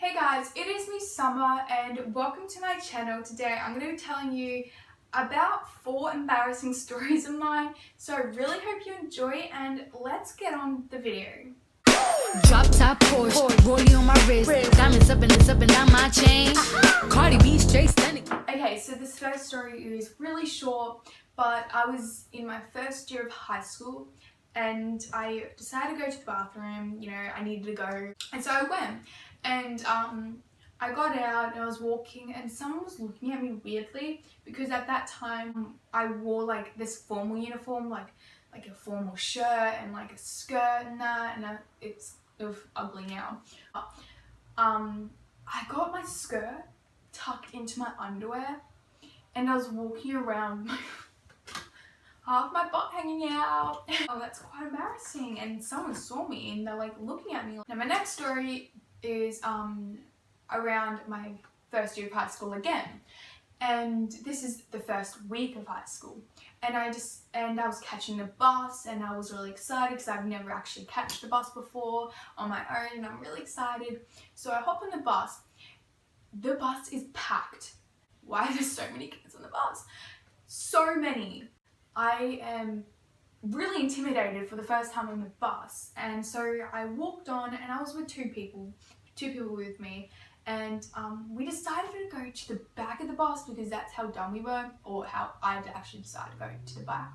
Hey guys, it is me Summer and welcome to my channel. Today I'm going to be telling you about 4 embarrassing stories of mine, so I really hope you enjoy and let's get on the video. Drop top Porsche, rollie on my wrist, diamonds up and down my chain. Cardi B straight stunning. Okay, so this first story is really short, but I was in my first year of high school and I decided to go to the bathroom. I needed to go, and so I went. And I got out and I was walking and someone was looking at me weirdly because at that time I wore like this formal uniform, like a formal shirt and like a skirt and that, and it's ugly now. I got my skirt tucked into my underwear and I was walking around half my butt hanging out. Oh, that's quite embarrassing, and someone saw me and they're like looking at me. Now my next story is around my first year of high school again, and this is the first week of high school, and I was catching the bus and I was really excited because I've never actually catched the bus before on my own and I'm really excited. So I hop on the bus. The bus is packed. Why are there so many kids on the bus? So many. I am really intimidated for the first time on the bus, and so I walked on and I was with two people with me, and we decided to go to the back of the bus because that's how dumb we were, or how I had actually decided to go to the back.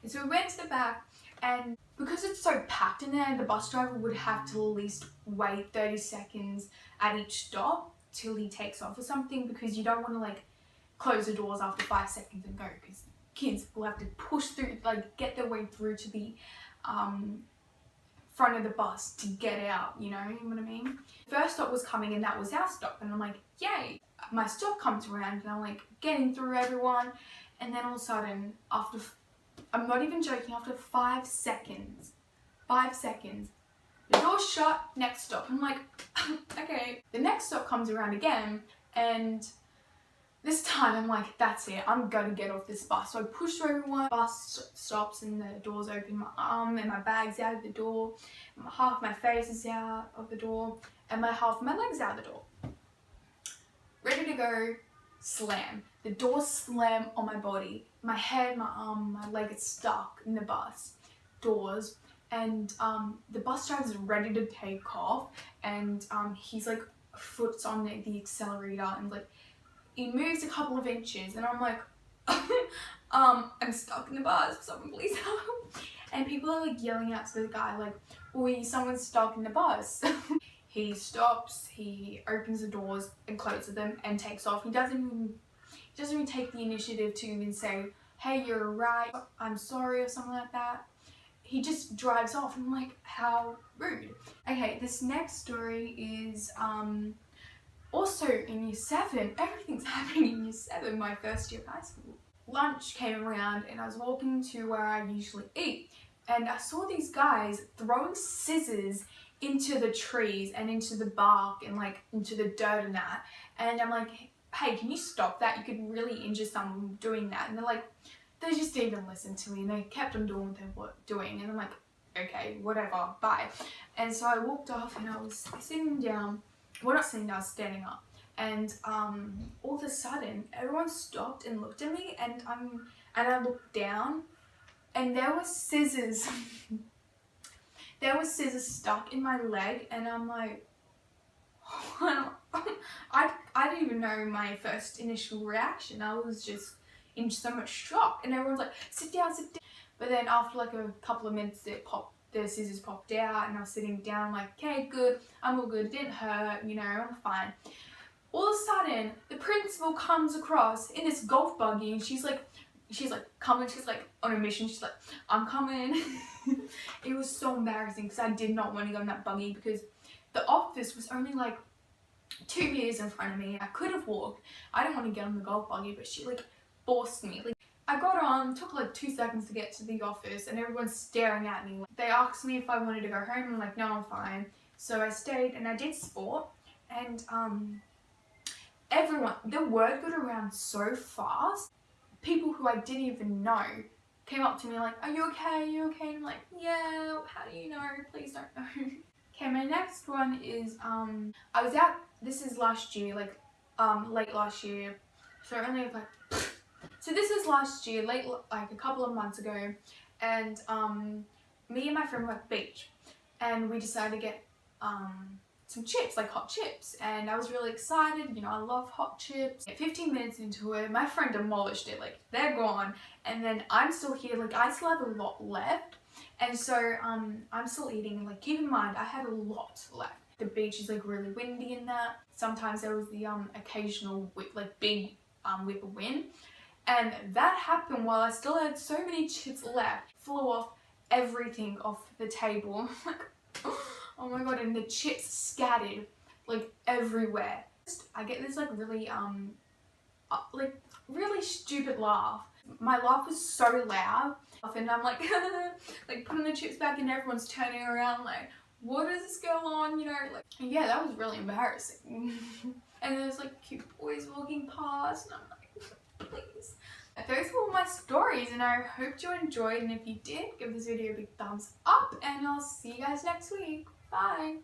And so we went to the back, and because it's so packed in there, the bus driver would have to at least wait 30 seconds at each stop till he takes off or something, because you don't want to like close the doors after 5 seconds and go, because kids will have to push through, like get their way through to the front of the bus to get out, you know what I mean? First stop was coming and that was our stop, and I'm like, yay! My stop comes around and I'm like getting through everyone, and then all of a sudden, after, I'm not even joking, after 5 seconds, the door's shut, next stop. I'm like, okay. The next stop comes around again, and this time I'm like, that's it, I'm gonna get off this bus. So I push through everyone, bus stops and the doors open, my arm and my bag's out of the door, half my face is out of the door, and half of my leg's out of the door. Ready to go, slam. The door slam on my body. My head, my arm, my leg is stuck in the bus doors, and the bus driver's ready to take off, and he's like, foot's on the accelerator, and like, he moves a couple of inches and I'm like, I'm stuck in the bus, someone please help. And people are like yelling out to the guy like, oi, someone's stuck in the bus. He stops, he opens the doors and closes them and takes off. He doesn't even take the initiative to even say, hey, you're right, I'm sorry, or something like that. He just drives off, and I'm like, how rude. Okay, this next story is also in year 7, everything's happening in year 7, my first year of high school. Lunch came around and I was walking to where I usually eat, and I saw these guys throwing scissors into the trees and into the bark and like into the dirt and that, and I'm like, hey, can you stop that? You could really injure someone doing that. And they're like, they just didn't even listen to me and they kept on doing what they were doing, and I'm like, okay, whatever, bye. And so I walked off and I was sitting down. Well, not sitting down, I was standing up, and all of a sudden everyone stopped and looked at me, and I looked down and there were scissors there were scissors stuck in my leg, and I'm like, I didn't even know my first initial reaction. I was just in so much shock, and everyone's like, sit down. But then after like a couple of minutes, the scissors popped out and I was sitting down. I'm like, okay, good, I'm all good, it didn't hurt, I'm fine. All of a sudden, the principal comes across in this golf buggy, and she's like coming, she's like on a mission, she's like, I'm coming. It was so embarrassing because I did not want to go in that buggy because the office was only like 2 meters in front of me. I could have walked. I didn't want to get on the golf buggy, but she like forced me. Like, I got on, took like 2 seconds to get to the office, and everyone's staring at me. They asked me if I wanted to go home. I'm like, no, I'm fine. So I stayed and I did sport, and the word got around so fast. People who I didn't even know came up to me like, are you okay? Are you okay? And I'm like, yeah, how do you know? Please don't know. Okay, my next one is I was out. This is last year, like late last year. So only like. So this is last year, late like a couple of months ago, and me and my friend were at the beach, and we decided to get some chips, like hot chips, and I was really excited. You know, I love hot chips. 15 minutes into it, my friend demolished it. Like they're gone, and then I'm still here. Like I still have a lot left. And so I'm still eating. Like keep in mind, I had a lot left. The beach is like really windy in that. Sometimes there was the occasional like big whip of wind, and that happened while I still had so many chips left. Flew off everything off the table. Like oh my god, and the chips scattered like everywhere. I get this like really stupid laugh. My laugh was so loud, and I'm like like putting the chips back, and everyone's turning around like, what is this going on, you know? Like yeah, that was really embarrassing. And there's like cute boys walking past, and I'm like, please. Those were all my stories, and I hope you enjoyed, and if you did, give this video a big thumbs up, and I'll see you guys next week. Bye!